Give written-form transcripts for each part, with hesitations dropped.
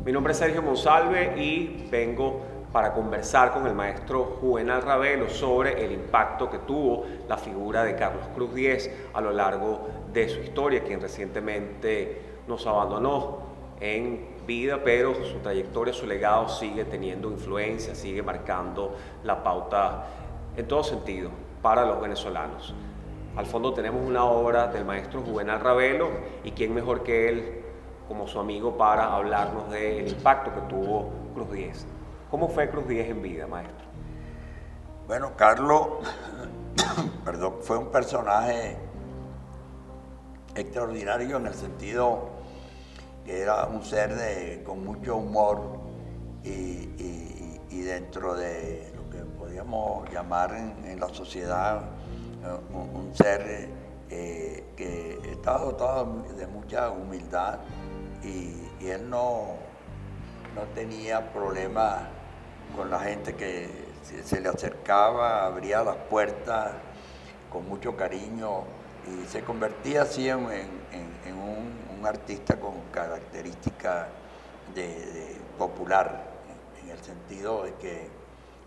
Mi nombre es Sergio Monsalve y vengo para conversar con el maestro Juvenal Ravelo sobre el impacto que tuvo la figura de Carlos Cruz Diez a lo largo de su historia, quien recientemente nos abandonó en vida, pero su trayectoria, su legado sigue teniendo influencia, sigue marcando la pauta en todo sentido para los venezolanos. Al fondo tenemos una obra del maestro Juvenal Ravelo y quién mejor que él como su amigo para hablarnos del impacto que tuvo Cruz Diez. ¿Cómo fue Cruz Diez en vida, maestro? Bueno, Carlos, perdón, fue un personaje extraordinario en el sentido que era un ser con mucho humor y dentro de lo que podríamos llamar en la sociedad un ser que estaba dotado de mucha humildad y él no tenía problemas con la gente que se le acercaba, abría las puertas con mucho cariño y se convertía así en un artista con características de popular, en el sentido de que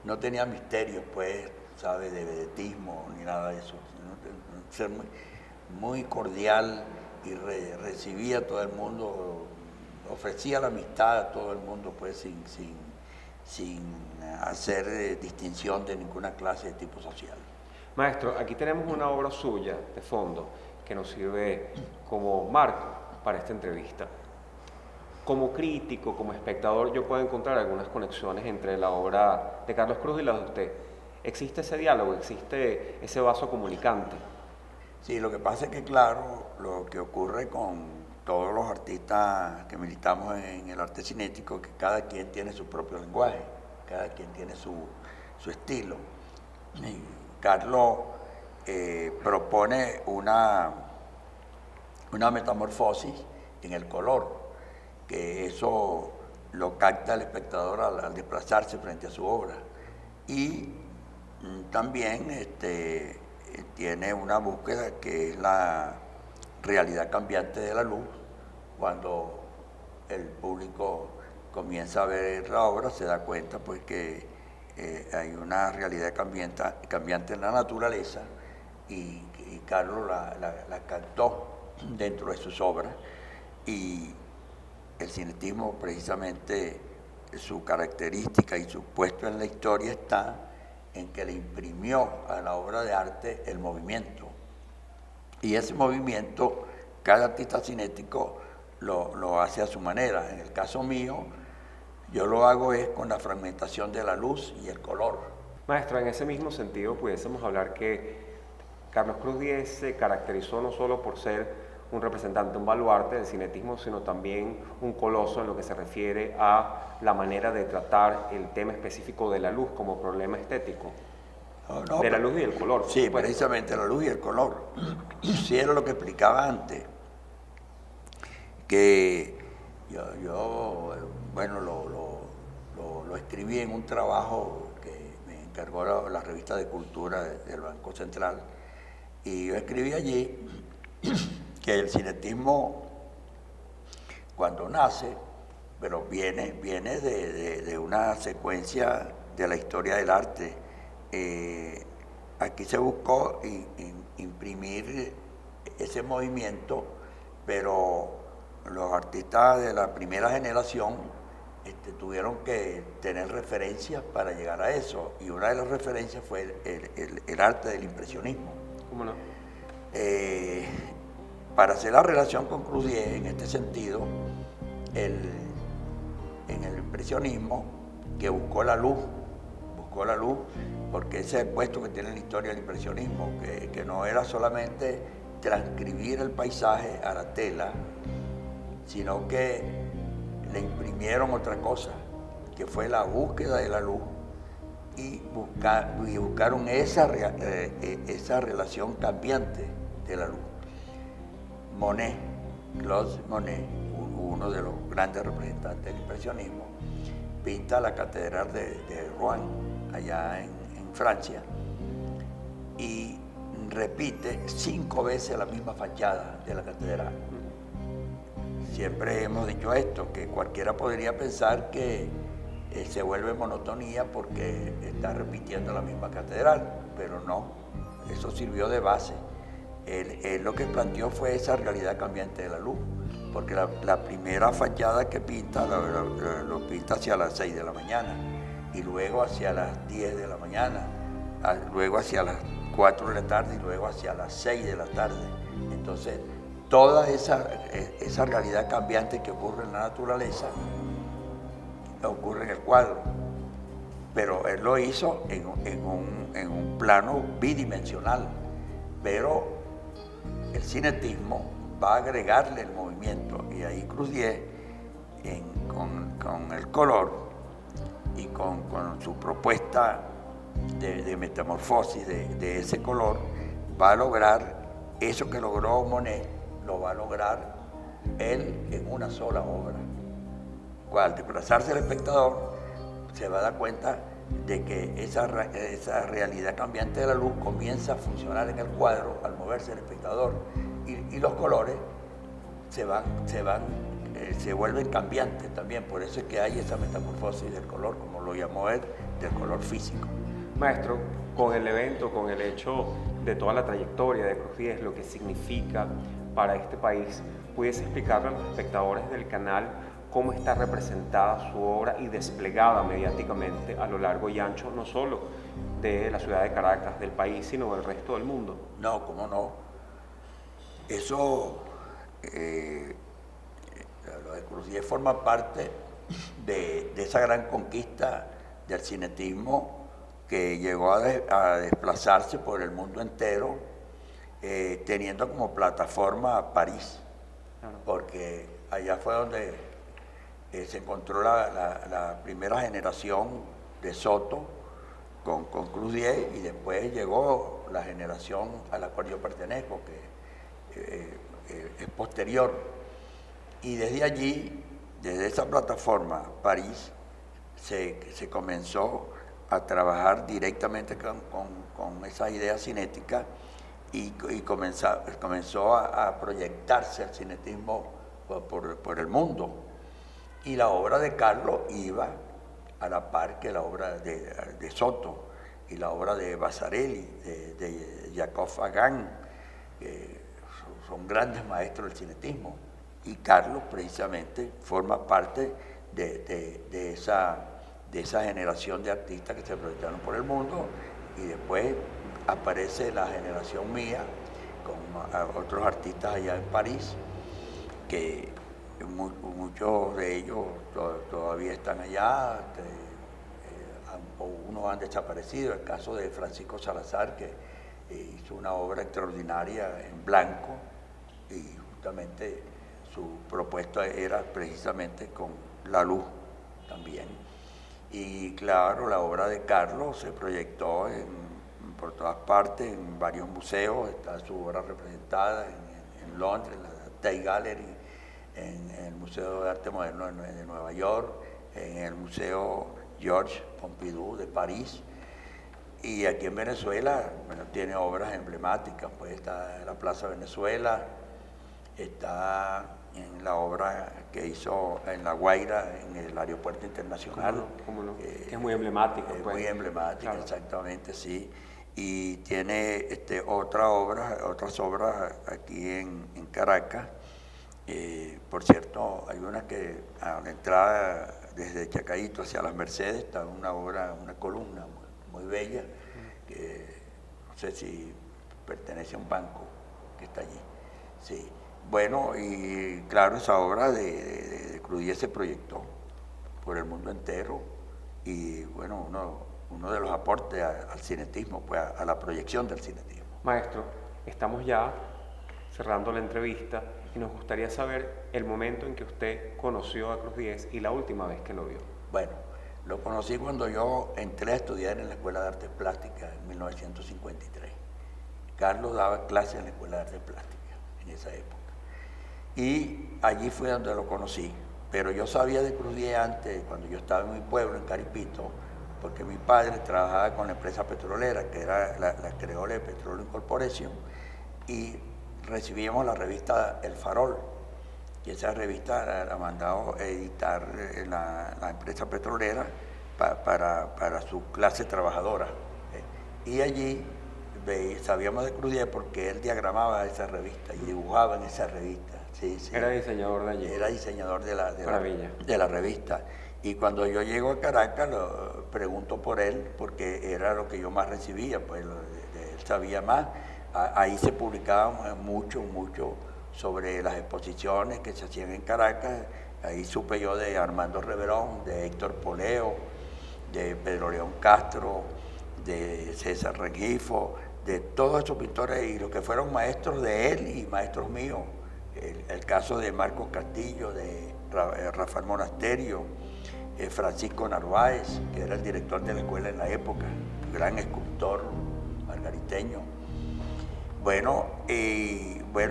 no tenía misterios, pues, ¿sabe?, de vedetismo ni nada de eso, sino un ser muy cordial y recibía a todo el mundo, ofrecía la amistad a todo el mundo, pues, sin hacer distinción de ninguna clase de tipo social. Maestro, aquí tenemos una obra suya de fondo que nos sirve como marco para esta entrevista. Como crítico, como espectador, yo puedo encontrar algunas conexiones entre la obra de Carlos Cruz y la de usted. ¿Existe ese diálogo? ¿Existe ese vaso comunicante? Sí, lo que pasa es que, claro, lo que ocurre con todos los artistas que militamos en el arte cinético es que cada quien tiene su propio lenguaje, cada quien tiene su estilo. Y Carlos propone una metamorfosis en el color, que eso lo capta el espectador al desplazarse frente a su obra. Y también tiene una búsqueda que es la realidad cambiante de la luz. Cuando el público comienza a ver la obra, se da cuenta pues que hay una realidad cambiante en la naturaleza y Carlos la captó dentro de sus obras. Y el cinetismo, precisamente, su característica y su puesto en la historia está en que le imprimió a la obra de arte el movimiento. Y ese movimiento, cada artista cinético lo hace a su manera. En el caso mío, yo lo hago es con la fragmentación de la luz y el color. Maestro, en ese mismo sentido pudiésemos hablar que Carlos Cruz Diez se caracterizó no solo por ser un representante, un baluarte del cinetismo, sino también un coloso en lo que se refiere a la manera de tratar el tema específico de la luz como problema estético. De la luz y el color. Sí, precisamente la luz y el color. Sí, era lo que explicaba antes, que yo bueno, lo escribí en un trabajo que me encargó la revista de cultura del Banco Central, y yo escribí allí que el cinetismo, cuando nace, pero viene de una secuencia de la historia del arte. Aquí se buscó imprimir ese movimiento, pero los artistas de la primera generación tuvieron que tener referencias para llegar a eso, y una de las referencias fue el arte del impresionismo. ¿Cómo no? Para hacer la relación con Cruz Diez, en este sentido, en el impresionismo, que buscó la luz, porque ese es el puesto que tiene la historia del impresionismo, que no era solamente transcribir el paisaje a la tela, sino que le imprimieron otra cosa, que fue la búsqueda de la luz, y buscaron esa relación cambiante de la luz. Claude Monet, uno de los grandes representantes del impresionismo, pinta la catedral de Rouen, allá en Francia, y repite 5 veces la misma fachada de la catedral. siempre hemos dicho esto, que cualquiera podría pensar que se vuelve monotonía porque está repitiendo la misma catedral, pero no, eso sirvió de base. Él lo que planteó fue esa realidad cambiante de la luz, porque la primera fachada que pinta lo pinta hacia las 6 de la mañana, y luego hacia las 10 de la mañana, luego hacia las 4 de la tarde y luego hacia las 6 de la tarde. Entonces, toda esa realidad cambiante que ocurre en la naturaleza ocurre en el cuadro, pero él lo hizo en un plano bidimensional, pero el cinetismo va a agregarle el movimiento, y ahí Crudier, con el color y con su propuesta de metamorfosis de ese color, va a lograr eso que logró Monet, lo va a lograr él en una sola obra. Al desplazarse el espectador, se va a dar cuenta de que esa realidad cambiante de la luz comienza a funcionar en el cuadro al moverse el espectador, y los colores se vuelven cambiantes también. Por eso es que hay esa metamorfosis del color, como lo llamó él, del color físico. Maestro, con el evento, con el hecho de toda la trayectoria de Cruz Diez, lo que significa para este país, ¿pudiese explicarle a los espectadores del canal cómo está representada su obra y desplegada mediáticamente a lo largo y ancho, no solo de la ciudad de Caracas, del país, sino del resto del mundo? No, cómo no. Eso, lo de Cruz Diez forma parte de esa gran conquista del cinetismo que llegó a desplazarse por el mundo entero, teniendo como plataforma París, porque allá fue donde se encontró la primera generación de Soto con Cruz Diez, y después llegó la generación a la cual yo pertenezco, que es posterior. Y desde allí, desde esa plataforma París, se comenzó a trabajar directamente con esa idea cinética, y comenzó a proyectarse el cinetismo por el mundo. Y la obra de Carlos iba a la par que la obra de Soto y la obra de Vasarely, de Jacob Fagan, que son grandes maestros del cinetismo. Y Carlos precisamente forma parte de esa generación de artistas que se proyectaron por el mundo, y después aparece la generación mía con otros artistas allá en París, que muchos de ellos todavía están allá, unos han desaparecido. El caso de Francisco Salazar, que hizo una obra extraordinaria en blanco, y justamente su propuesta era precisamente con la luz también. Y claro, la obra de Carlos se proyectó por todas partes, en varios museos. Está su obra representada en Londres, en la Tate Gallery, en el Museo de Arte Moderno de Nueva York, en el Museo Georges Pompidou de París. Y aquí en Venezuela, bueno, tiene obras emblemáticas, pues está en la Plaza Venezuela, está en la obra que hizo en La Guaira, en el Aeropuerto Internacional. ¿Cómo no? Es muy emblemático. Es muy emblemática, claro. Exactamente, sí. Y tiene otras obras aquí en Caracas. Por cierto, hay una que a la entrada desde Chacaíto hacia Las Mercedes está una columna muy bella, que no sé si pertenece a un banco que está allí. Sí. Bueno, y claro, esa obra de Cruz Diez se proyectó por el mundo entero, y bueno, uno de los aportes al cinetismo, pues a la proyección del cinetismo. Maestro, estamos ya cerrando la entrevista y nos gustaría saber el momento en que usted conoció a Cruz Diez y la última vez que lo vio. Bueno, lo conocí cuando yo entré a estudiar en la Escuela de Artes Plásticas en 1953. Carlos daba clases en la Escuela de Artes Plásticas en esa época. Y allí fue donde lo conocí. Pero yo sabía de Cruz Diez antes, cuando yo estaba en mi pueblo, en Caripito, porque mi padre trabajaba con la empresa petrolera, que era la Creole Petroleum Corporation, y recibíamos la revista El Farol. y esa revista la mandaba a editar la empresa petrolera para su clase trabajadora. Y allí sabíamos de Cruz Diez porque él diagramaba esa revista y dibujaba en esa revista. Sí, sí. Era diseñador de allí. Era diseñador de Maravilla. de la revista. Y cuando yo llego a Caracas, pregunto por él, porque era lo que yo más recibía, pues él sabía más. Ahí se publicaba mucho sobre las exposiciones que se hacían en Caracas. Ahí supe yo de Armando Reverón, de Héctor Poleo, de Pedro León Castro, de César Rengifo, de todos esos pintores y los que fueron maestros de él y maestros míos. El caso de Marcos Castillo, de Rafael Monasterio, Francisco Narváez, que era el director de la escuela en la época, gran escultor margariteño. Bueno,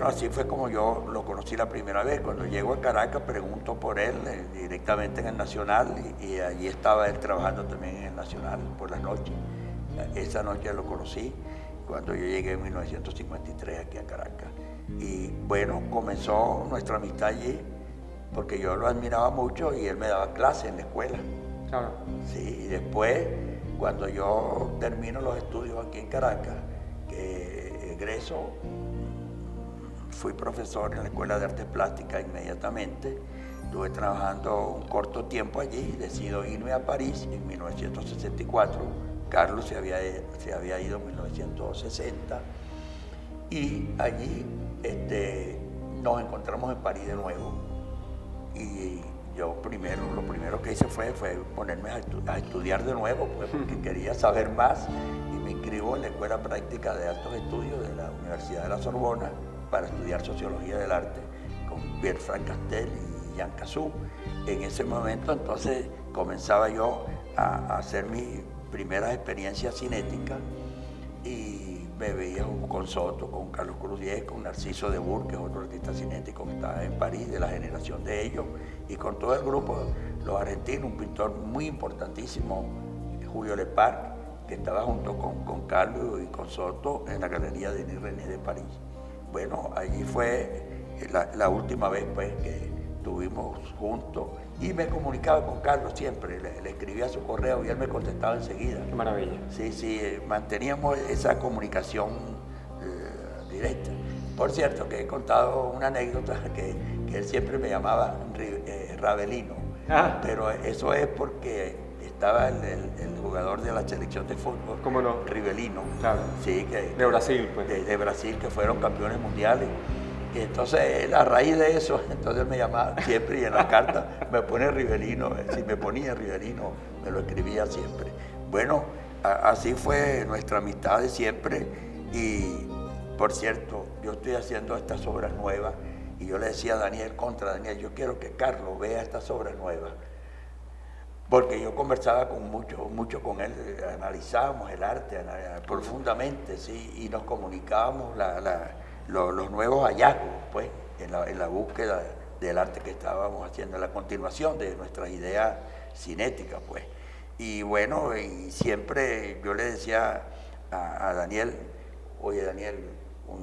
así fue como yo lo conocí la primera vez. Cuando llego a Caracas pregunto por él directamente en el Nacional y allí estaba él trabajando también en el Nacional por las noches. Esa noche lo conocí cuando yo llegué en 1953 aquí a Caracas. Y bueno, comenzó nuestra amistad allí porque yo lo admiraba mucho y él me daba clases en la escuela. Claro. Sí, y después, cuando yo termino los estudios aquí en Caracas, que egreso, fui profesor en la Escuela de Artes Plásticas inmediatamente. Estuve trabajando un corto tiempo allí y decido irme a París en 1964. Carlos se había ido en 1960 y allí nos encontramos en París de nuevo. Y yo lo primero que hice fue ponerme a estudiar de nuevo, pues, porque quería saber más y me inscribo en la Escuela Práctica de Altos Estudios de la Universidad de la Sorbona para estudiar Sociología del Arte con Pierre-Franck Castel y Jean Cassou. En ese momento entonces comenzaba yo a hacer mis primeras experiencias cinéticas y me veía con Soto, con Carlos Cruz Diez, con Narciso de Bourg, que es otro artista cinético que está en París, de la generación de ellos, y con todo el grupo, los argentinos, un pintor muy importantísimo, Julio Lepar, que estaba junto con Carlos y con Soto en la Galería Denis René de París. Bueno, allí fue la última vez pues, que estuvimos juntos y me comunicaba con Carlos siempre, le escribía su correo y él me contestaba enseguida. Qué maravilla. Sí, manteníamos esa comunicación directa. Por cierto, que he contado una anécdota que él siempre me llamaba Ravelino, pero eso es porque estaba el jugador de la selección de fútbol, ¿cómo no? Rivelino, Claro. Sí, de Brasil, pues. De Brasil, que fueron campeones mundiales. Y entonces, a raíz de eso, entonces me llamaba siempre y en la carta me pone Rivelino. Si me ponía Rivelino, me lo escribía siempre. Bueno, así fue nuestra amistad de siempre. Y, por cierto, yo estoy haciendo estas obras nuevas y yo le decía a Daniel, yo quiero que Carlos vea estas obras nuevas. Porque yo conversaba mucho con él, analizábamos el arte profundamente, ¿sí? Y nos comunicábamos los nuevos hallazgos, pues, en la búsqueda del arte que estábamos haciendo, en la continuación de nuestras ideas cinéticas, pues. Y bueno, y siempre yo le decía a Daniel, oye Daniel,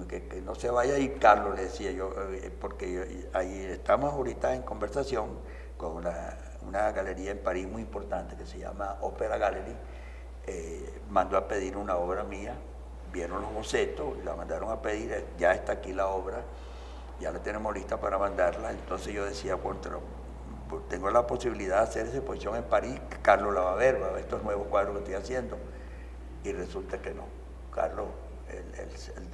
que no se vaya a ir Carlos, le decía yo, porque ahí estamos ahorita en conversación con una galería en París muy importante que se llama Opera Gallery. Mandó a pedir una obra mía, vieron los bocetos, la mandaron a pedir, ya está aquí la obra, ya la tenemos lista para mandarla. Entonces yo decía, tengo la posibilidad de hacer esa exposición en París, Carlos la va a ver estos nuevos cuadros que estoy haciendo. Y resulta que no. Carlos,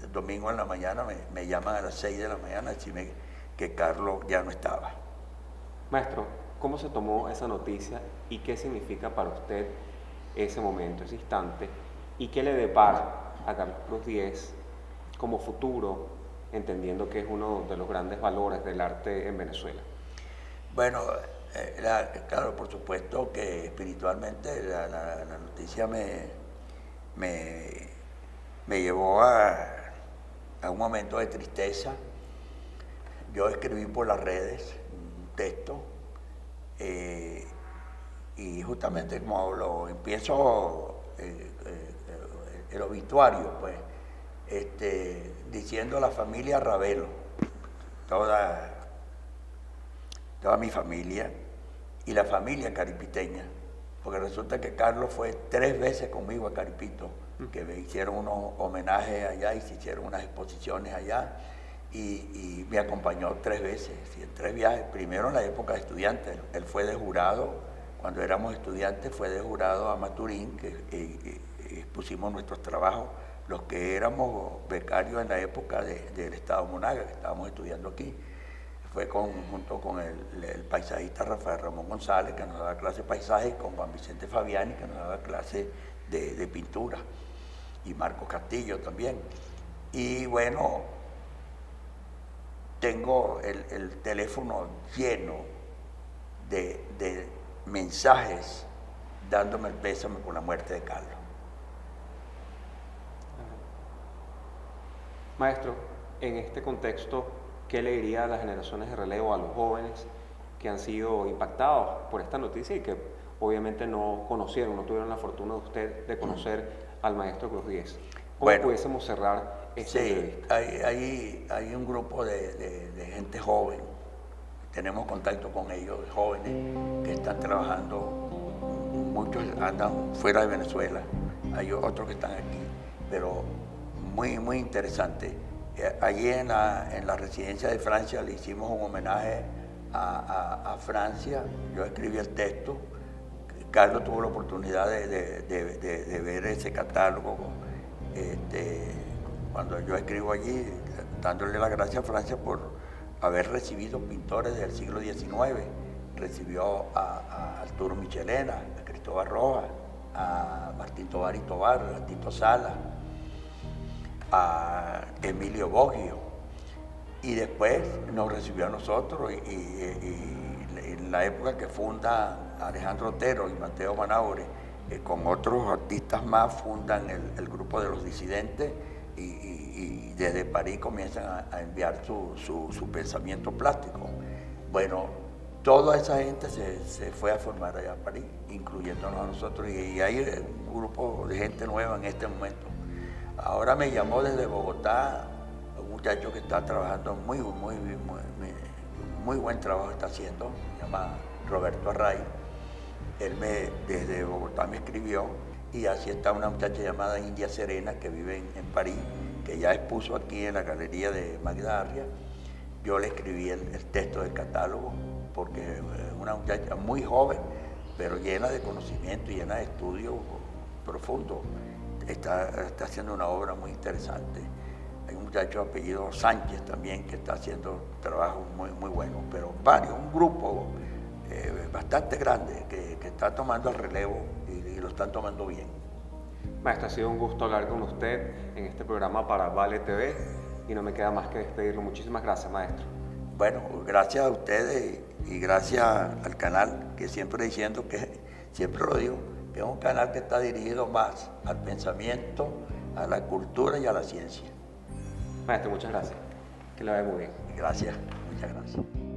el domingo en la mañana me llaman a las 6 de la mañana a decirme que Carlos ya no estaba. Maestro, ¿cómo se tomó esa noticia y qué significa para usted ese momento, ese instante? ¿Y qué le depara a Carlos Cruz Diez como futuro, entendiendo que es uno de los grandes valores del arte en Venezuela? Bueno, claro, por supuesto que espiritualmente la noticia me llevó a un momento de tristeza. Yo escribí por las redes un texto y justamente como lo empiezo el obituario, pues, diciendo a la familia Ravelo, toda toda mi familia y la familia caripiteña, porque resulta que Carlos fue 3 veces conmigo a Caripito, que me hicieron unos homenajes allá y se hicieron unas exposiciones allá, y me acompañó 3 veces, y en 3 viajes, primero en la época de estudiante, él fue de jurado, cuando éramos estudiantes fue de jurado a Maturín, que expusimos nuestros trabajos, los que éramos becarios en la época del Estado Monaga, que estábamos estudiando aquí. Fue junto con el paisajista Rafael Ramón González, que nos daba clase de paisaje, y con Juan Vicente Fabiani, que nos daba clase de pintura, y Marcos Castillo también. Y bueno, tengo el teléfono lleno de mensajes dándome el pésame por la muerte de Carlos. Maestro, en este contexto, ¿qué le diría a las generaciones de relevo, a los jóvenes que han sido impactados por esta noticia y que obviamente no conocieron, no tuvieron la fortuna de usted de conocer al maestro Cruz Diez? ¿Cómo pudiésemos cerrar esta entrevista? Hay un grupo de gente joven, tenemos contacto con ellos, jóvenes, que están trabajando, muchos andan fuera de Venezuela, hay otros que están aquí, pero muy interesante. Allí en la residencia de Francia le hicimos un homenaje a Francia, yo escribí el texto, Carlos tuvo la oportunidad de ver ese catálogo, cuando yo escribo allí, dándole las gracias a Francia por haber recibido pintores del siglo XIX, recibió a Arturo Michelena, a Cristóbal Rojas, a Martín Tovar y Tovar, a Tito Sala, a Emilio Boggio, y después nos recibió a nosotros y en la época que funda Alejandro Otero y Mateo Manaure, con otros artistas más fundan el grupo de los disidentes y desde París comienzan a enviar su pensamiento plástico. Bueno, toda esa gente se fue a formar allá a París, incluyéndonos a nosotros, y hay un grupo de gente nueva en este momento. Ahora me llamó desde Bogotá un muchacho que está trabajando muy buen trabajo está haciendo, se llama Roberto Array. Él desde Bogotá me escribió, y así está una muchacha llamada India Serena que vive en París, que ya expuso aquí en la galería de Magda Arria. Yo le escribí el texto del catálogo, porque es una muchacha muy joven, pero llena de conocimiento y llena de estudio profundo. Está haciendo una obra muy interesante. Hay un muchacho apellido Sánchez también que está haciendo trabajos muy buenos, pero un grupo bastante grande que está tomando el relevo y lo están tomando bien. Maestro, ha sido un gusto hablar con usted en este programa para Vale TV y no me queda más que despedirlo. Muchísimas gracias, maestro. Bueno, gracias a ustedes y gracias al canal, que siempre diciendo que, siempre lo digo, que es un canal que está dirigido más al pensamiento, a la cultura y a la ciencia. Maestro, muchas gracias. Que lo vea muy bien. Gracias, muchas gracias.